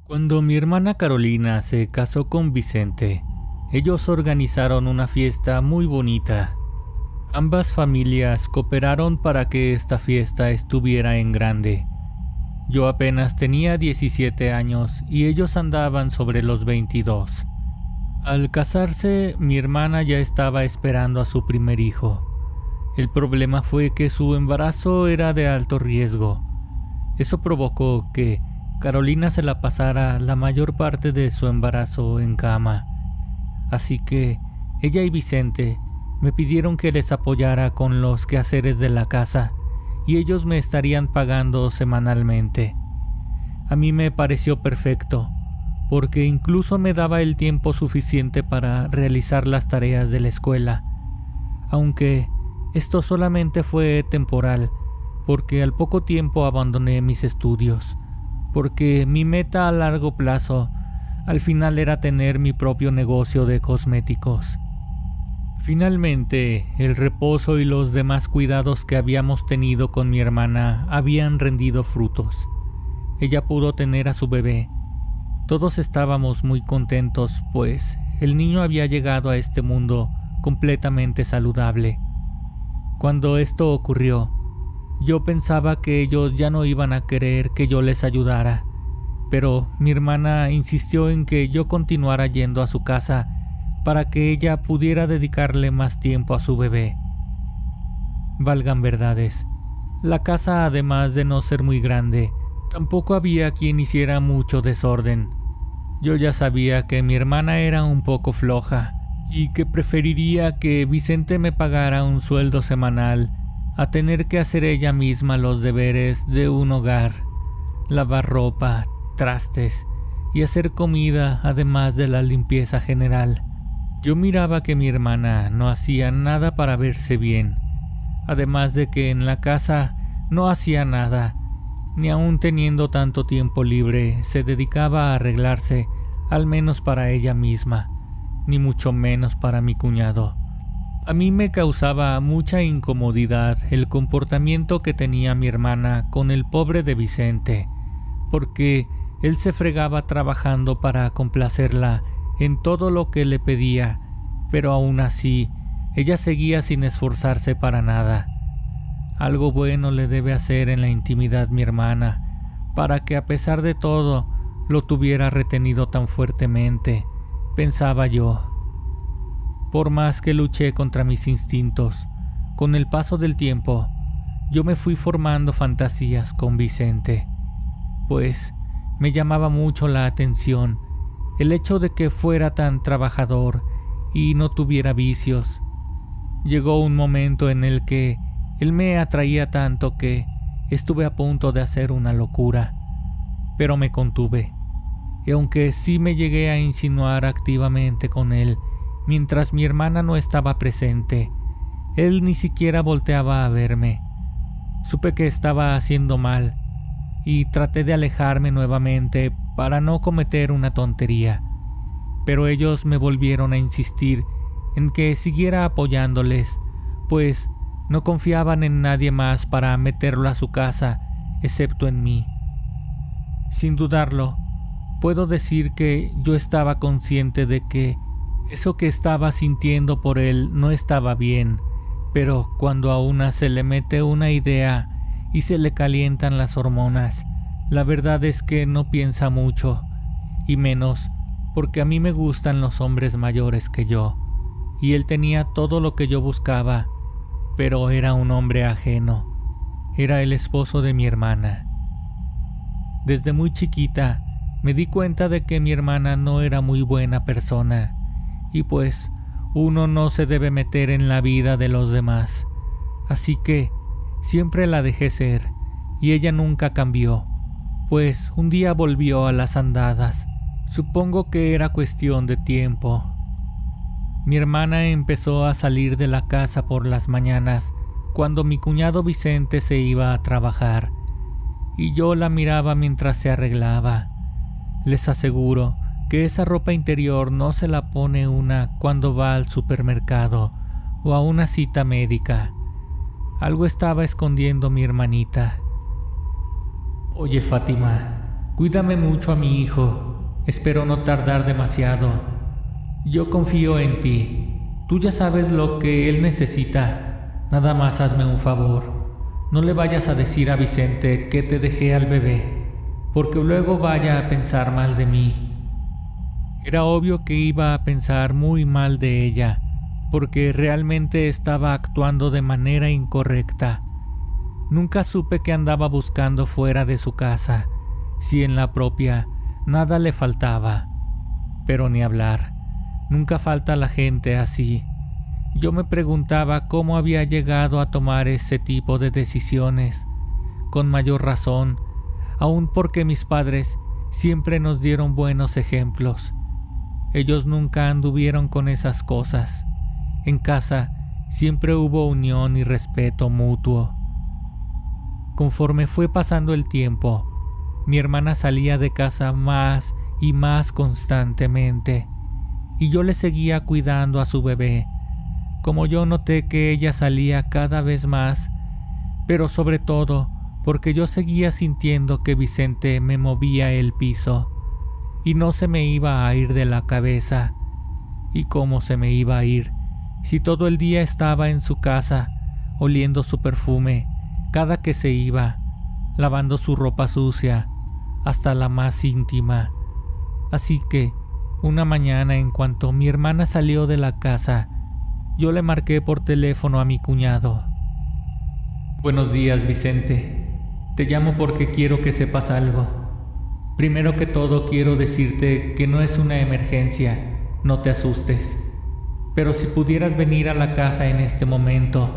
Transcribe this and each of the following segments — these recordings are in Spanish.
Cuando mi hermana Carolina se casó con Vicente, ellos organizaron una fiesta muy bonita. Ambas familias cooperaron para que esta fiesta estuviera en grande. Yo apenas tenía 17 años y ellos andaban sobre los 22. Al casarse, mi hermana ya estaba esperando a su primer hijo. El problema fue que su embarazo era de alto riesgo. Eso provocó que Carolina se la pasara la mayor parte de su embarazo en cama. Así que ella y Vicente me pidieron que les apoyara con los quehaceres de la casa y ellos me estarían pagando semanalmente. A mí me pareció perfecto, porque incluso me daba el tiempo suficiente para realizar las tareas de la escuela, aunque esto solamente fue temporal, porque al poco tiempo abandoné mis estudios, porque mi meta a largo plazo al final era tener mi propio negocio de cosméticos. Finalmente, el reposo y los demás cuidados que habíamos tenido con mi hermana habían rendido frutos. Ella pudo tener a su bebé. Todos estábamos muy contentos, pues el niño había llegado a este mundo completamente saludable. Cuando esto ocurrió, yo pensaba que ellos ya no iban a querer que yo les ayudara, pero mi hermana insistió en que yo continuara yendo a su casa para que ella pudiera dedicarle más tiempo a su bebé. Valgan verdades, la casa, además de no ser muy grande, tampoco había quien hiciera mucho desorden. Yo ya sabía que mi hermana era un poco floja y que preferiría que Vicente me pagara un sueldo semanal a tener que hacer ella misma los deberes de un hogar, lavar ropa, trastes y hacer comida, además de la limpieza general. Yo miraba que mi hermana no hacía nada para verse bien, además de que en la casa no hacía nada, ni aun teniendo tanto tiempo libre se dedicaba a arreglarse, al menos para ella misma, ni mucho menos para mi cuñado. A mí me causaba mucha incomodidad el comportamiento que tenía mi hermana con el pobre de Vicente, porque él se fregaba trabajando para complacerla en todo lo que le pedía, pero aún así, ella seguía sin esforzarse para nada. Algo bueno le debe hacer en la intimidad mi hermana, para que a pesar de todo, lo tuviera retenido tan fuertemente, pensaba yo. Por más que luché contra mis instintos, con el paso del tiempo, yo me fui formando fantasías con Vicente, pues me llamaba mucho la atención el hecho de que fuera tan trabajador y no tuviera vicios. Llegó un momento en el que él me atraía tanto que estuve a punto de hacer una locura, pero me contuve, y aunque sí me llegué a insinuar activamente con él mientras mi hermana no estaba presente, él ni siquiera volteaba a verme. Supe que estaba haciendo mal y traté de alejarme nuevamente para no cometer una tontería, pero ellos me volvieron a insistir en que siguiera apoyándoles, pues no confiaban en nadie más para meterlo a su casa, excepto en mí. Sin dudarlo, puedo decir que yo estaba consciente de que eso que estaba sintiendo por él no estaba bien, pero cuando a una se le mete una idea y se le calientan las hormonas, la verdad es que no piensa mucho, y menos porque a mí me gustan los hombres mayores que yo, y él tenía todo lo que yo buscaba, pero era un hombre ajeno, era el esposo de mi hermana. Desde muy chiquita me di cuenta de que mi hermana no era muy buena persona, y pues uno no se debe meter en la vida de los demás, así que siempre la dejé ser, y ella nunca cambió, pues un día volvió a las andadas. Supongo que era cuestión de tiempo. Mi hermana empezó a salir de la casa por las mañanas cuando mi cuñado Vicente se iba a trabajar, y yo la miraba mientras se arreglaba. Les aseguro que esa ropa interior no se la pone una cuando va al supermercado o a una cita médica. Algo estaba escondiendo mi hermanita. Oye, Fátima, Cuídame mucho a mi hijo. Espero no tardar demasiado. Yo confío en ti. Tú ya sabes lo que él necesita. Nada más hazme un favor. No le vayas a decir a Vicente que te dejé al bebé, porque luego vaya a pensar mal de mí. Era obvio que iba a pensar muy mal de ella, porque realmente estaba actuando de manera incorrecta. Nunca supe qué andaba buscando fuera de su casa, si en la propia nada le faltaba. Pero ni hablar, nunca falta la gente así. Yo me preguntaba cómo había llegado a tomar ese tipo de decisiones, con mayor razón, aun porque mis padres siempre nos dieron buenos ejemplos. Ellos nunca anduvieron con esas cosas. En casa siempre hubo unión y respeto mutuo. Conforme fue pasando el tiempo, mi hermana salía de casa más y más constantemente, y yo le seguía cuidando a su bebé. Como yo noté que ella salía cada vez más, pero sobre todo porque yo seguía sintiendo que Vicente me movía el piso, y no se me iba a ir de la cabeza. ¿Y cómo se me iba a ir si todo el día estaba en su casa, oliendo su perfume cada que se iba, lavando su ropa sucia, hasta la más íntima? Así que, una mañana, en cuanto mi hermana salió de la casa, yo le marqué por teléfono a mi cuñado. Buenos días, Vicente. Te llamo porque quiero que sepas algo. Primero que todo, quiero decirte que no es una emergencia, no te asustes. Pero si pudieras venir a la casa en este momento,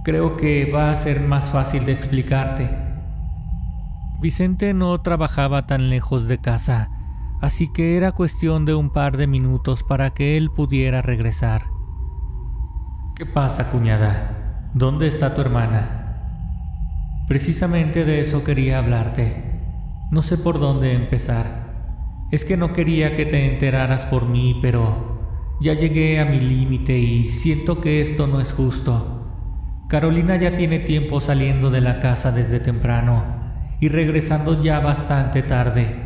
creo que va a ser más fácil de explicarte. Vicente no trabajaba tan lejos de casa, así que era cuestión de un par de minutos para que él pudiera regresar. ¿Qué pasa, cuñada? ¿Dónde está tu hermana? Precisamente de eso quería hablarte. No sé por dónde empezar. Es que no quería que te enteraras por mí, pero ya llegué a mi límite y siento que esto no es justo. Carolina ya tiene tiempo saliendo de la casa desde temprano y regresando ya bastante tarde.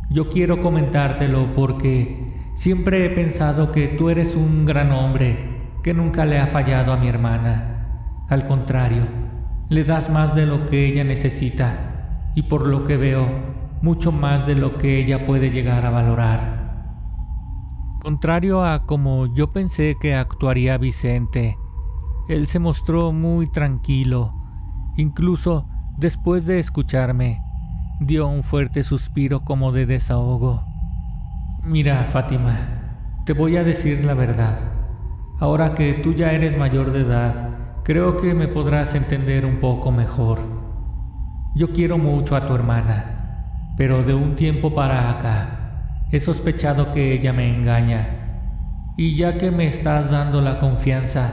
Yo quiero comentártelo porque siempre he pensado que tú eres un gran hombre que nunca le ha fallado a mi hermana. Al contrario, le das más de lo que ella necesita y, por lo que veo, mucho más de lo que ella puede llegar a valorar. Contrario a como yo pensé que actuaría Vicente, él se mostró muy tranquilo. Incluso después de escucharme, dio un fuerte suspiro como de desahogo. Mira, Fátima, te voy a decir la verdad. Ahora que tú ya eres mayor de edad, creo que me podrás entender un poco mejor. Yo quiero mucho a tu hermana, pero de un tiempo para acá he sospechado que ella me engaña. Y ya que me estás dando la confianza,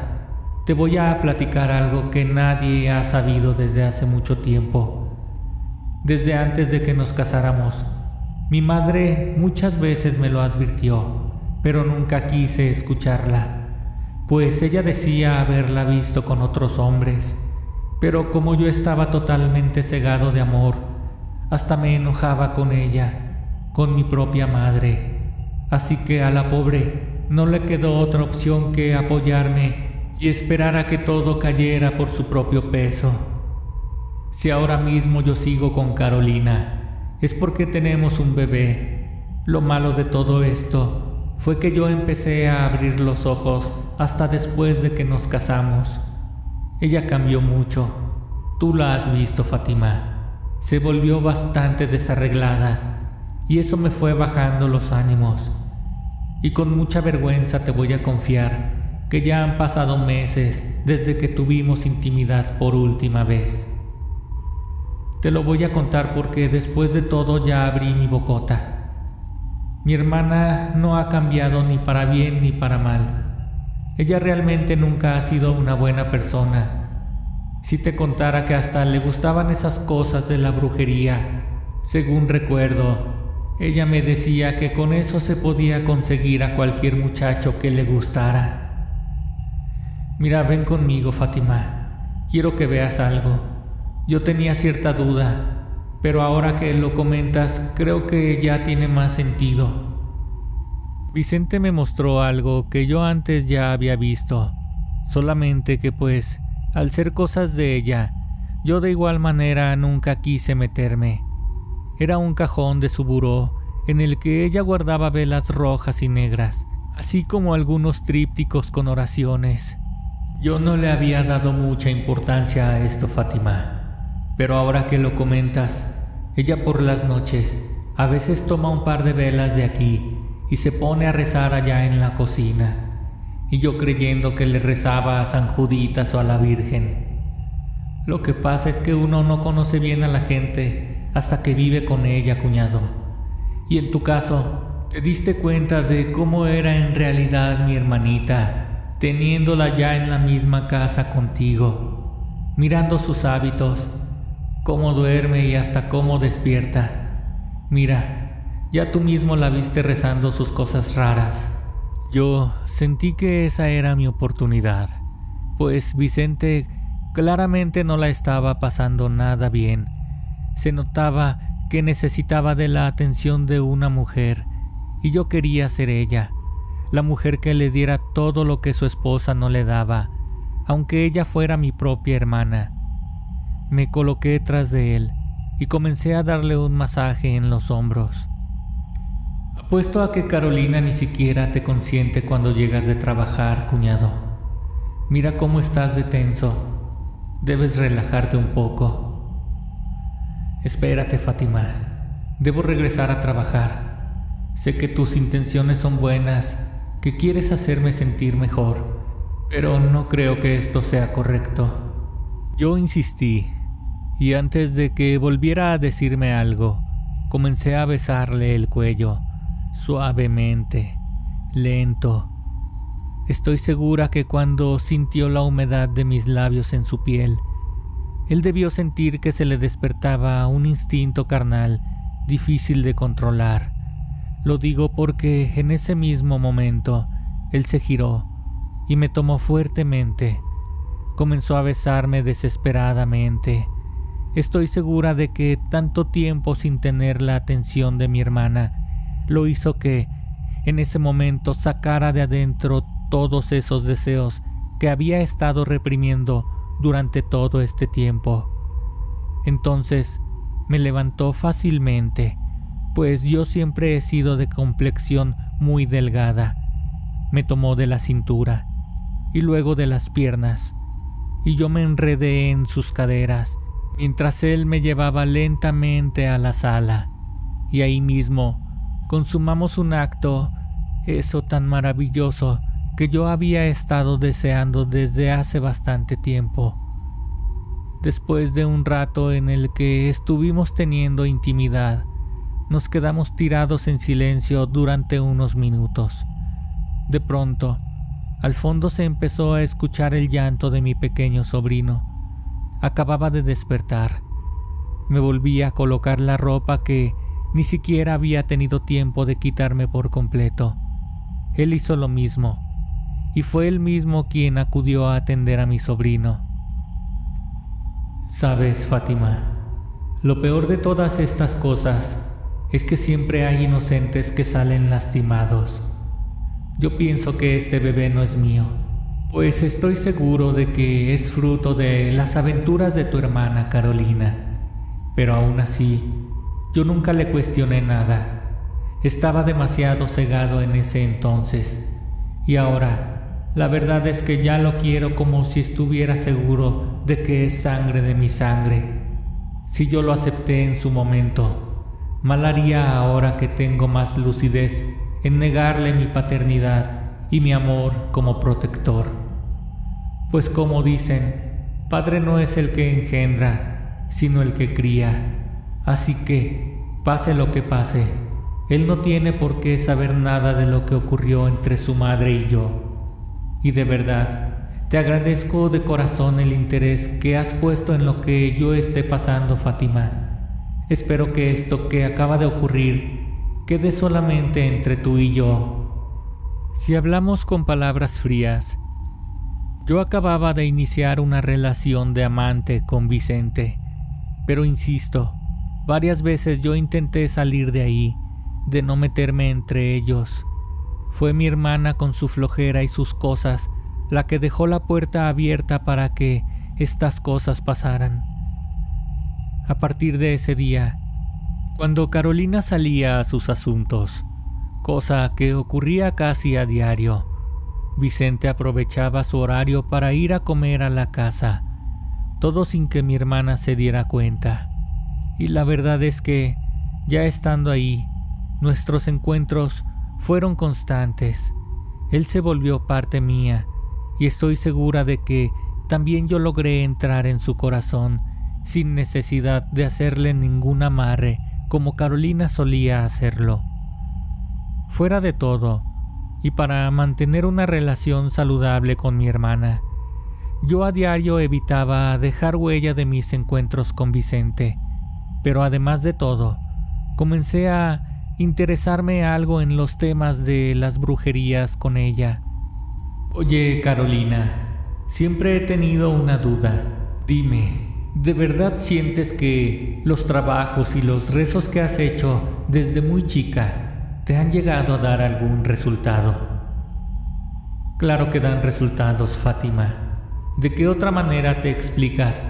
te voy a platicar algo que nadie ha sabido desde hace mucho tiempo. Desde antes de que nos casáramos, mi madre muchas veces me lo advirtió, pero nunca quise escucharla, pues ella decía haberla visto con otros hombres. Pero como yo estaba totalmente cegado de amor, hasta me enojaba con ella, con mi propia madre. Así que a la pobre no le quedó otra opción que apoyarme y esperar a que todo cayera por su propio peso. Si ahora mismo yo sigo con Carolina, es porque tenemos un bebé. Lo malo de todo esto fue que yo empecé a abrir los ojos hasta después de que nos casamos. Ella cambió mucho. Tú la has visto, Fátima. Se volvió bastante desarreglada y eso me fue bajando los ánimos. Y con mucha vergüenza te voy a confiar que ya han pasado meses desde que tuvimos intimidad por última vez. Te lo voy a contar porque después de todo ya abrí mi bocota. Mi hermana no ha cambiado ni para bien ni para mal. Ella realmente nunca ha sido una buena persona. Si te contara que hasta le gustaban esas cosas de la brujería, según recuerdo, ella me decía que con eso se podía conseguir a cualquier muchacho que le gustara. Mira, ven conmigo, Fátima. Quiero que veas algo. Yo tenía cierta duda, pero ahora que lo comentas, creo que ya tiene más sentido. Vicente me mostró algo que yo antes ya había visto, solamente que pues, al ser cosas de ella, yo de igual manera nunca quise meterme. Era un cajón de su buró en el que ella guardaba velas rojas y negras, así como algunos trípticos con oraciones. Yo no le había dado mucha importancia a esto, Fátima, pero ahora que lo comentas, ella por las noches a veces toma un par de velas de aquí y se pone a rezar allá en la cocina, y yo creyendo que le rezaba a San Juditas o a la Virgen. Lo que pasa es que uno no conoce bien a la gente hasta que vive con ella, cuñado. Y en tu caso, te diste cuenta de cómo era en realidad mi hermanita, teniéndola ya en la misma casa contigo, mirando sus hábitos, cómo duerme y hasta cómo despierta. Mira, ya tú mismo la viste rezando sus cosas raras. Yo sentí que esa era mi oportunidad, pues Vicente claramente no la estaba pasando nada bien. Se notaba que necesitaba de la atención de una mujer, y yo quería ser ella, la mujer que le diera todo lo que su esposa no le daba, aunque ella fuera mi propia hermana. Me coloqué tras de él y comencé a darle un masaje en los hombros. Apuesto a que Carolina ni siquiera te consiente cuando llegas de trabajar, cuñado. Mira cómo estás de tenso. Debes relajarte un poco. Espérate, Fátima. Debo regresar a trabajar. Sé que tus intenciones son buenas, que quieres hacerme sentir mejor, pero no creo que esto sea correcto. Yo insistí, y antes de que volviera a decirme algo, comencé a besarle el cuello, suavemente, lento. Estoy segura que cuando sintió la humedad de mis labios en su piel, él debió sentir que se le despertaba un instinto carnal difícil de controlar. Lo digo porque en ese mismo momento él se giró y me tomó fuertemente. Comenzó a besarme desesperadamente. Estoy segura de que tanto tiempo sin tener la atención de mi hermana lo hizo que, en ese momento, sacara de adentro todos esos deseos que había estado reprimiendo durante todo este tiempo. Entonces me levantó fácilmente, pues yo siempre he sido de complexión muy delgada. Me tomó de la cintura y luego de las piernas, y yo me enredé en sus caderas mientras él me llevaba lentamente a la sala, y ahí mismo consumamos un acto, eso tan maravilloso que yo había estado deseando desde hace bastante tiempo. Después de un rato en el que estuvimos teniendo intimidad, nos quedamos tirados en silencio durante unos minutos. De pronto, al fondo se empezó a escuchar el llanto de mi pequeño sobrino. Acababa de despertar. Me volví a colocar la ropa que ni siquiera había tenido tiempo de quitarme por completo. Él hizo lo mismo, y fue él mismo quien acudió a atender a mi sobrino. Sabes, Fátima, lo peor de todas estas cosas es que siempre hay inocentes que salen lastimados. Yo pienso que este bebé no es mío, pues estoy seguro de que es fruto de las aventuras de tu hermana Carolina, pero aún así, yo nunca le cuestioné nada. Estaba demasiado cegado en ese entonces, y ahora, la verdad es que ya lo quiero como si estuviera seguro de que es sangre de mi sangre. Si yo lo acepté en su momento, mal haría ahora que tengo más lucidez en negarle mi paternidad y mi amor como protector. Pues como dicen, padre no es el que engendra, sino el que cría. Así que, pase lo que pase, él no tiene por qué saber nada de lo que ocurrió entre su madre y yo. Y de verdad, te agradezco de corazón el interés que has puesto en lo que yo esté pasando, Fátima. Espero que esto que acaba de ocurrir quede solamente entre tú y yo. Si hablamos con palabras frías, yo acababa de iniciar una relación de amante con Vicente, pero insisto, Varias veces yo intenté salir de ahí, de no meterme entre ellos. Fue mi hermana con su flojera y sus cosas la que dejó la puerta abierta para que estas cosas pasaran. A partir de ese día, cuando Carolina salía a sus asuntos, cosa que ocurría casi a diario, Vicente aprovechaba su horario para ir a comer a la casa, todo sin que mi hermana se diera cuenta. Y la verdad es que, ya estando ahí, nuestros encuentros fueron constantes. Él se volvió parte mía, y estoy segura de que también yo logré entrar en su corazón sin necesidad de hacerle ningún amarre como Carolina solía hacerlo. Fuera de todo, y para mantener una relación saludable con mi hermana, yo a diario evitaba dejar huella de mis encuentros con Vicente, pero además de todo, comencé a interesarme algo en los temas de las brujerías con ella. Oye, Carolina, siempre he tenido una duda. Dime, ¿de verdad sientes que los trabajos y los rezos que has hecho desde muy chica te han llegado a dar algún resultado? Claro que dan resultados, Fátima. ¿De qué otra manera te explicas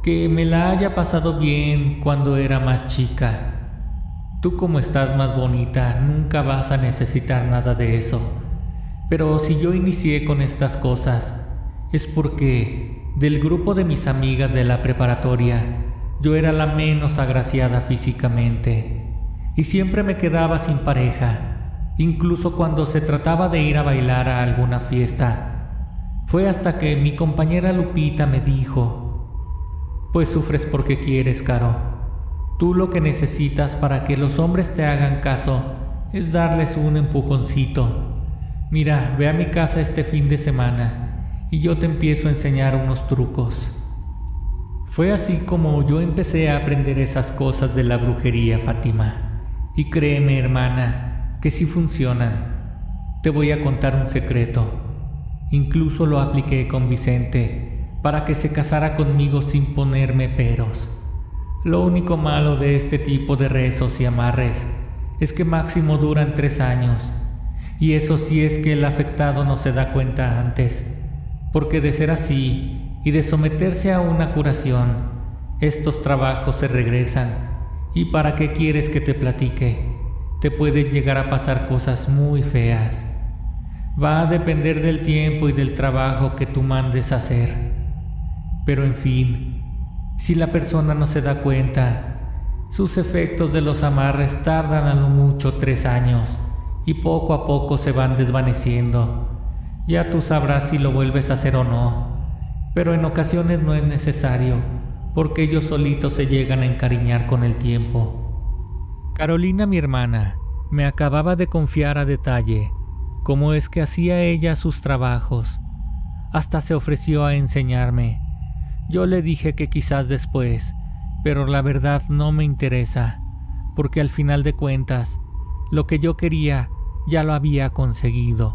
que me la haya pasado bien cuando era más chica? Tú, como estás más bonita, nunca vas a necesitar nada de eso. Pero si yo inicié con estas cosas, es porque del grupo de mis amigas de la preparatoria, yo era la menos agraciada físicamente y siempre me quedaba sin pareja, incluso cuando se trataba de ir a bailar a alguna fiesta. Fue hasta que mi compañera Lupita me dijo: pues sufres porque quieres, Caro. Tú lo que necesitas para que los hombres te hagan caso es darles un empujoncito. Mira, ve a mi casa este fin de semana y yo te empiezo a enseñar unos trucos. Fue así como yo empecé a aprender esas cosas de la brujería, Fátima. Y créeme, hermana, que sí funcionan. Te voy a contar un secreto. Incluso lo apliqué con Vicente para que se casara conmigo sin ponerme peros. Lo único malo de este tipo de rezos y amarres es que máximo duran 3 años. Y eso sí es que el afectado no se da cuenta antes, porque de ser así y de someterse a una curación, estos trabajos se regresan. ¿Y para qué quieres que te platique? Te pueden llegar a pasar cosas muy feas. Va a depender del tiempo y del trabajo que tú mandes a hacer. Pero en fin, si la persona no se da cuenta, sus efectos de los amarres tardan a lo mucho 3 años. Y poco a poco se van desvaneciendo. Ya tú sabrás si lo vuelves a hacer o no, pero en ocasiones no es necesario, porque ellos solitos se llegan a encariñar con el tiempo. Carolina, mi hermana, me acababa de confiar a detalle cómo es que hacía ella sus trabajos. Hasta se ofreció a enseñarme. Yo le dije que quizás después, pero la verdad no me interesa, porque al final de cuentas, lo que yo quería ya lo había conseguido,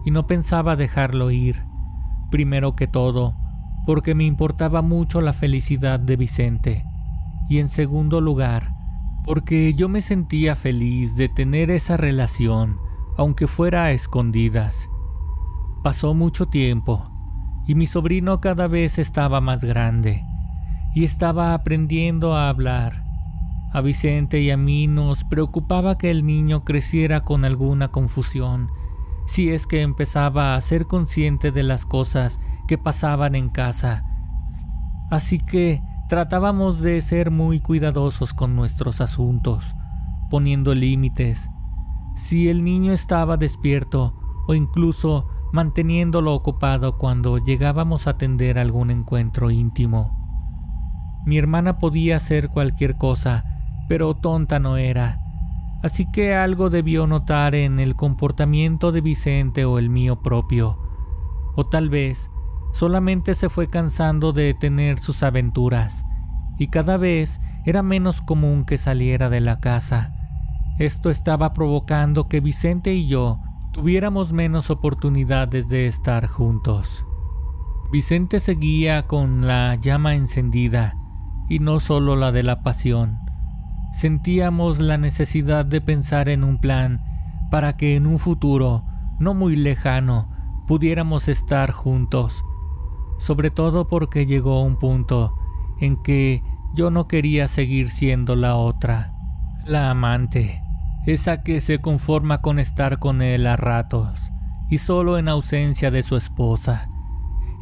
y no pensaba dejarlo ir. Primero que todo, porque me importaba mucho la felicidad de Vicente, y en segundo lugar, porque yo me sentía feliz de tener esa relación, aunque fuera a escondidas. Pasó mucho tiempo, y mi sobrino cada vez estaba más grande, y estaba aprendiendo a hablar. A Vicente y a mí nos preocupaba que el niño creciera con alguna confusión, si es que empezaba a ser consciente de las cosas que pasaban en casa. Así que tratábamos de ser muy cuidadosos con nuestros asuntos, poniendo límites. Si el niño estaba despierto o incluso manteniéndolo ocupado cuando llegábamos a atender algún encuentro íntimo. Mi hermana podía hacer cualquier cosa, pero tonta no era, así que algo debió notar en el comportamiento de Vicente o el mío propio, o tal vez solamente se fue cansando de tener sus aventuras, y cada vez era menos común que saliera de la casa. Esto estaba provocando que Vicente y yo tuviéramos menos oportunidades de estar juntos. Vicente seguía con la llama encendida, y no solo la de la pasión. Sentíamos la necesidad de pensar en un plan para que en un futuro no muy lejano pudiéramos estar juntos, sobre todo porque llegó un punto en que yo no quería seguir siendo la otra, la amante, esa que se conforma con estar con él a ratos y solo en ausencia de su esposa.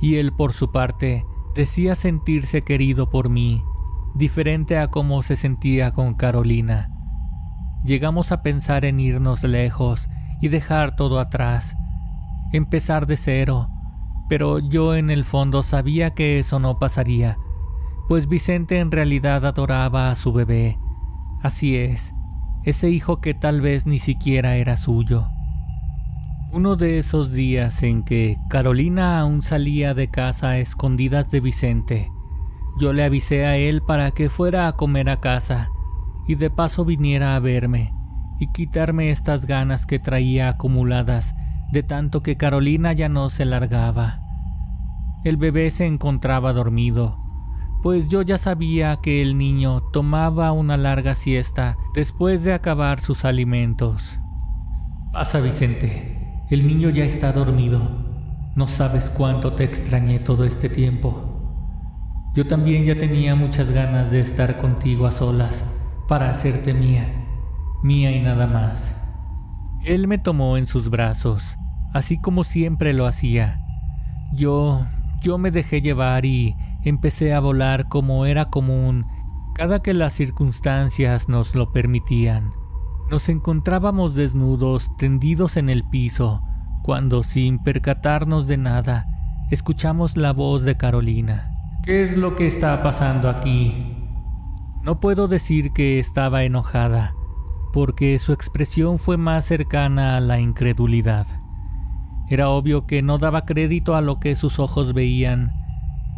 Y él, por su parte, decía sentirse querido por mí, diferente a cómo se sentía con Carolina. Llegamos a pensar en irnos lejos y dejar todo atrás, empezar de cero, pero yo en el fondo sabía que eso no pasaría, pues Vicente en realidad adoraba a su bebé. Así es, ese hijo que tal vez ni siquiera era suyo. Uno de esos días en que Carolina aún salía de casa a escondidas de Vicente, yo le avisé a él para que fuera a comer a casa y de paso viniera a verme y quitarme estas ganas que traía acumuladas de tanto que Carolina ya no se largaba. El bebé se encontraba dormido, pues yo ya sabía que el niño tomaba una larga siesta después de acabar sus alimentos. Pasa, Vicente, el niño ya está dormido. No sabes cuánto te extrañé todo este tiempo. Yo también ya tenía muchas ganas de estar contigo a solas para hacerte mía y nada más. Él me tomó en sus brazos, así como siempre lo hacía. Yo me dejé llevar y empecé a volar como era común cada que las circunstancias nos lo permitían. Nos encontrábamos desnudos, tendidos en el piso, cuando sin percatarnos de nada, escuchamos la voz de Carolina. ¿Qué es lo que está pasando aquí? No puedo decir que estaba enojada, porque su expresión fue más cercana a la incredulidad. Era obvio que no daba crédito a lo que sus ojos veían.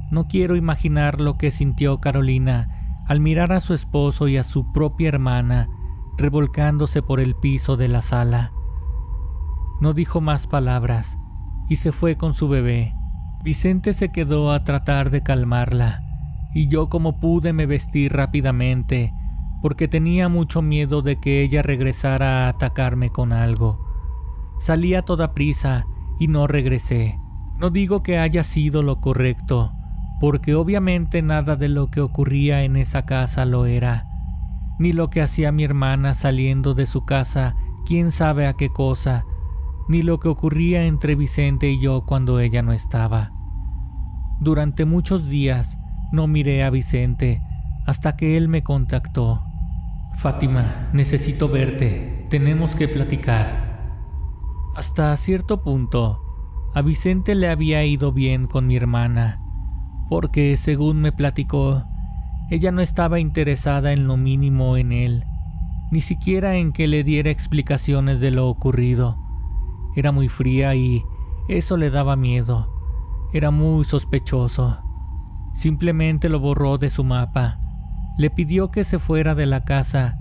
No quiero imaginar lo que sintió Carolina al mirar a su esposo y a su propia hermana revolcándose por el piso de la sala. No dijo más palabras y se fue con su bebé. Vicente se quedó a tratar de calmarla y yo como pude me vestí rápidamente porque tenía mucho miedo de que ella regresara a atacarme con algo. Salí a toda prisa y no regresé. No digo que haya sido lo correcto, porque obviamente nada de lo que ocurría en esa casa lo era, ni lo que hacía mi hermana saliendo de su casa, quién sabe a qué cosa, ni lo que ocurría entre Vicente y yo cuando ella no estaba. Durante muchos días no miré a Vicente hasta que él me contactó. Fátima, necesito verte, tenemos que platicar. Hasta cierto punto, a Vicente le había ido bien con mi hermana, porque según me platicó, ella no estaba interesada en lo mínimo en él, ni siquiera en que le diera explicaciones de lo ocurrido. Era muy fría y eso le daba miedo. Era muy sospechoso. Simplemente lo borró de su mapa. Le pidió que se fuera de la casa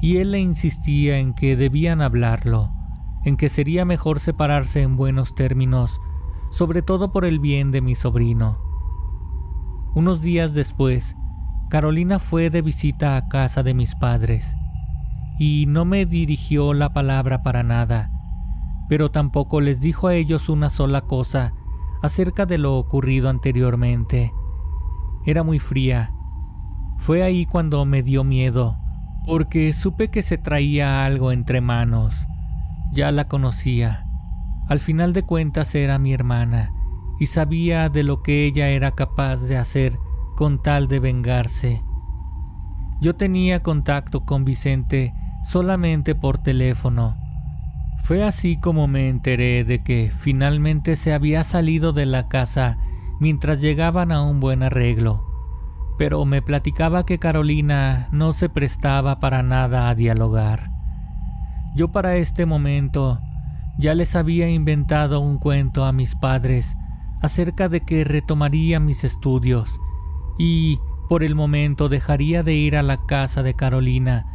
y él le insistía en que debían hablarlo, en que sería mejor separarse en buenos términos, sobre todo por el bien de mi sobrino. Unos días después, Carolina fue de visita a casa de mis padres y no me dirigió la palabra para nada, pero tampoco les dijo a ellos una sola cosa acerca de lo ocurrido anteriormente. Era muy fría. Fue ahí cuando me dio miedo, porque supe que se traía algo entre manos. Ya la conocía. Al final de cuentas era mi hermana, y sabía de lo que ella era capaz de hacer con tal de vengarse. Yo tenía contacto con Vicente solamente por teléfono. Fue así como me enteré de que finalmente se había salido de la casa mientras llegaban a un buen arreglo, pero me platicaba que Carolina no se prestaba para nada a dialogar. Yo para este momento ya les había inventado un cuento a mis padres acerca de que retomaría mis estudios y por el momento dejaría de ir a la casa de Carolina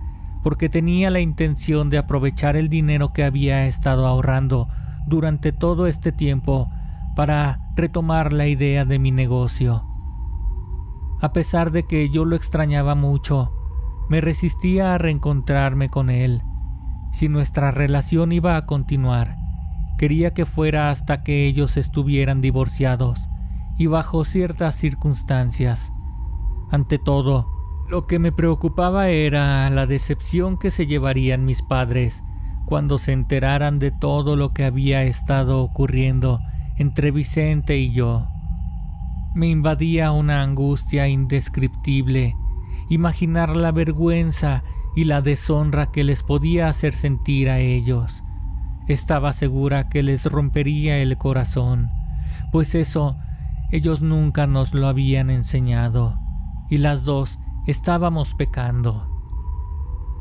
porque tenía la intención de aprovechar el dinero que había estado ahorrando durante todo este tiempo para retomar la idea de mi negocio. A pesar de que yo lo extrañaba mucho, Me resistía a reencontrarme con él. Si nuestra relación iba a continuar, quería que fuera hasta que ellos estuvieran divorciados y bajo ciertas circunstancias. Ante todo, lo que me preocupaba era la decepción que se llevarían mis padres cuando se enteraran de todo lo que había estado ocurriendo entre Vicente y yo. Me invadía una angustia indescriptible imaginar la vergüenza y la deshonra que les podía hacer sentir a ellos. Estaba segura que les rompería el corazón, pues eso ellos nunca nos lo habían enseñado, y las dos estábamos pecando.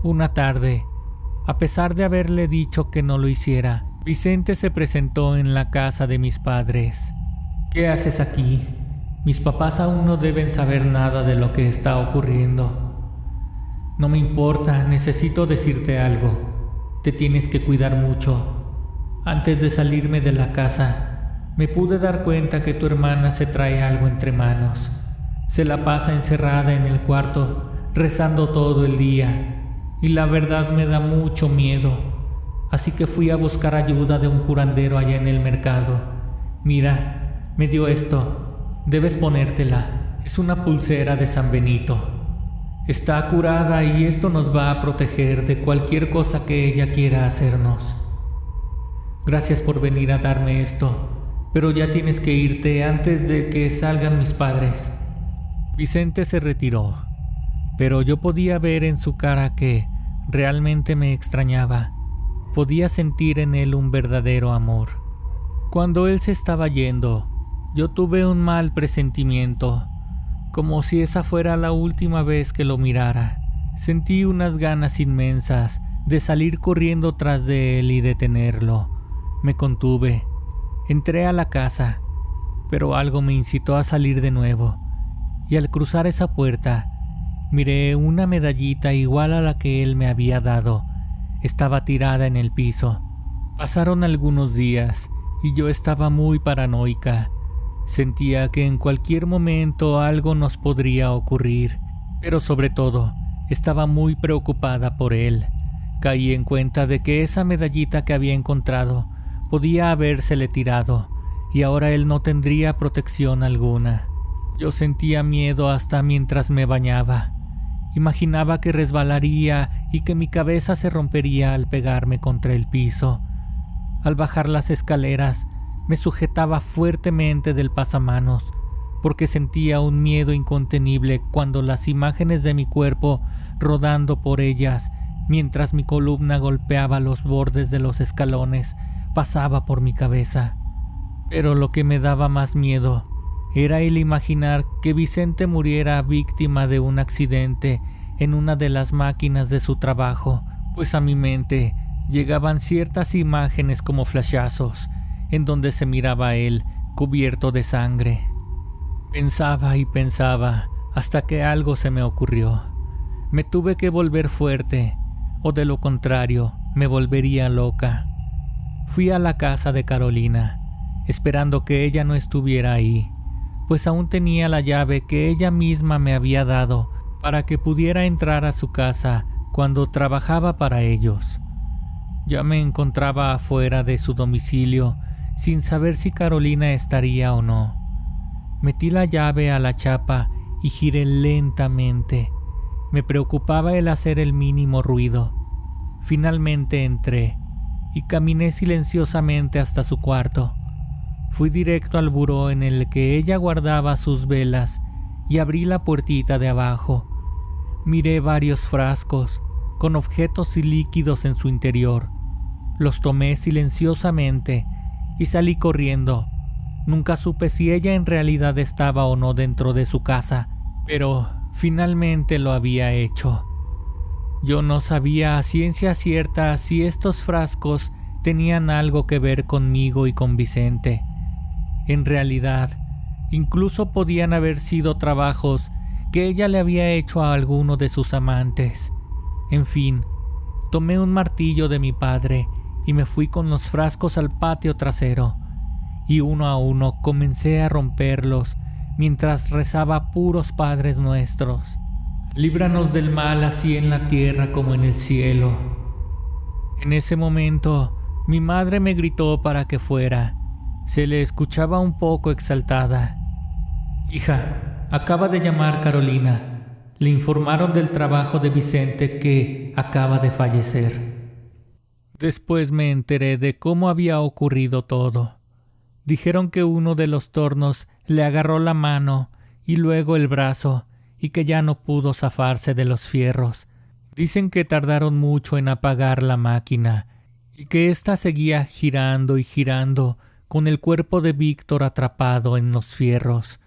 Una tarde, a pesar de haberle dicho que no lo hiciera, Vicente se presentó en la casa de mis padres. ¿Qué haces aquí? Mis papás aún no deben saber nada de lo que está ocurriendo. No me importa, necesito decirte algo. Te tienes que cuidar mucho. Antes de salirme de la casa, me pude dar cuenta que tu hermana se trae algo entre manos. Se la pasa encerrada en el cuarto, rezando todo el día, y la verdad me da mucho miedo. Así que fui a buscar ayuda de un curandero allá en el mercado. Mira, me dio esto. Debes ponértela. Es una pulsera de San Benito. Está curada y esto nos va a proteger de cualquier cosa que ella quiera hacernos. Gracias por venir a darme esto, pero ya tienes que irte antes de que salgan mis padres. Vicente se retiró, pero yo podía ver en su cara que realmente me extrañaba. Podía sentir en él un verdadero amor. Cuando él se estaba yendo, yo tuve un mal presentimiento, como si esa fuera la última vez que lo mirara. Sentí unas ganas inmensas de salir corriendo tras de él y detenerlo. Me contuve. Entré a la casa, pero algo me incitó a salir de nuevo, y al cruzar esa puerta, miré una medallita igual a la que él me había dado. Estaba tirada en el piso. Pasaron algunos días, y yo estaba muy paranoica. Sentía que en cualquier momento algo nos podría ocurrir, pero sobre todo, estaba muy preocupada por él. Caí en cuenta de que esa medallita que había encontrado podía habérsele tirado, y ahora él no tendría protección alguna. Yo sentía miedo hasta mientras me bañaba. Imaginaba que resbalaría y que mi cabeza se rompería al pegarme contra el piso. Al bajar las escaleras, me sujetaba fuertemente del pasamanos, porque sentía un miedo incontenible cuando las imágenes de mi cuerpo rodando por ellas, mientras mi columna golpeaba los bordes de los escalones, pasaba por mi cabeza. Pero lo que me daba más miedo era el imaginar que Vicente muriera víctima de un accidente en una de las máquinas de su trabajo, pues a mi mente llegaban ciertas imágenes como flashazos, en donde se miraba a él cubierto de sangre. Pensaba y pensaba hasta que algo se me ocurrió. Me tuve que volver fuerte, o de lo contrario, me volvería loca. Fui a la casa de Carolina, esperando que ella no estuviera ahí, pues aún tenía la llave que ella misma me había dado para que pudiera entrar a su casa cuando trabajaba para ellos. Ya me encontraba afuera de su domicilio, sin saber si Carolina estaría o no. Metí la llave a la chapa y giré lentamente. Me preocupaba el hacer el mínimo ruido. Finalmente entré y caminé silenciosamente hasta su cuarto. Fui directo al buró en el que ella guardaba sus velas y abrí la puertita de abajo. Miré varios frascos con objetos y líquidos en su interior. Los tomé silenciosamente y salí corriendo. Nunca supe si ella en realidad estaba o no dentro de su casa, pero finalmente lo había hecho. Yo no sabía a ciencia cierta si estos frascos tenían algo que ver conmigo y con Vicente. En realidad, incluso podían haber sido trabajos que ella le había hecho a alguno de sus amantes. En fin, tomé un martillo de mi padre y me fui con los frascos al patio trasero, y uno a uno comencé a romperlos mientras rezaba puros Padres Nuestros. líbranos del mal así en la tierra como en el cielo. En ese momento, mi madre me gritó para que fuera. Se le escuchaba un poco exaltada. Hija, acaba de llamar Carolina. Le informaron del trabajo de Vicente que acaba de fallecer. Después me enteré de cómo había ocurrido todo. Dijeron que uno de los tornos le agarró la mano y luego el brazo y que ya no pudo zafarse de los fierros. Dicen que tardaron mucho en apagar la máquina y que ésta seguía girando y girando con el cuerpo de Víctor atrapado en los fierros.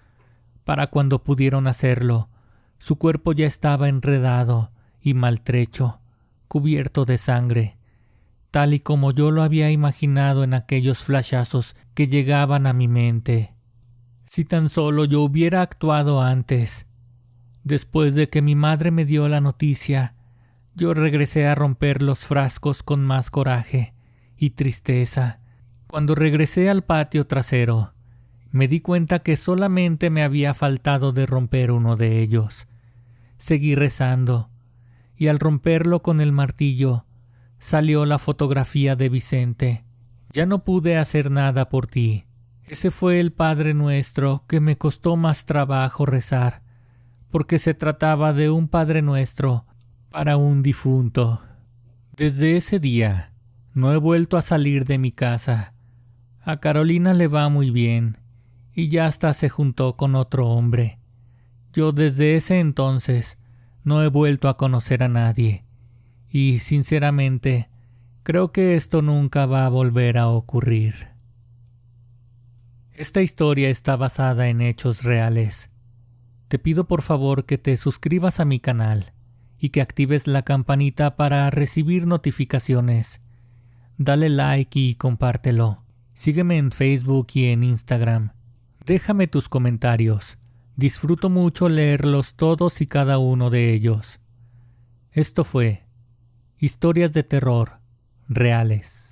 Para cuando pudieron hacerlo, su cuerpo ya estaba enredado y maltrecho, cubierto de sangre, tal y como yo lo había imaginado en aquellos flashazos que llegaban a mi mente. Si tan solo yo hubiera actuado antes. Después de que mi madre me dio la noticia, yo regresé a romper los frascos con más coraje y tristeza. Cuando regresé al patio trasero, me di cuenta que solamente me había faltado de romper uno de ellos. Seguí rezando, y al romperlo con el martillo, salió la fotografía de Vicente. Ya no pude hacer nada por ti. Ese fue el Padre Nuestro que me costó más trabajo rezar, porque se trataba de un Padre Nuestro para un difunto. Desde ese día, no he vuelto a salir de mi casa. A Carolina le va muy bien, y ya hasta se juntó con otro hombre. Yo desde ese entonces no he vuelto a conocer a nadie, y sinceramente creo que esto nunca va a volver a ocurrir. Esta historia está basada en hechos reales. Te pido por favor que te suscribas a mi canal y que actives la campanita para recibir notificaciones. Dale like y compártelo. Sígueme en Facebook y en Instagram. Déjame tus comentarios. Disfruto mucho leerlos todos y cada uno de ellos. Esto fue Historias de Terror Reales.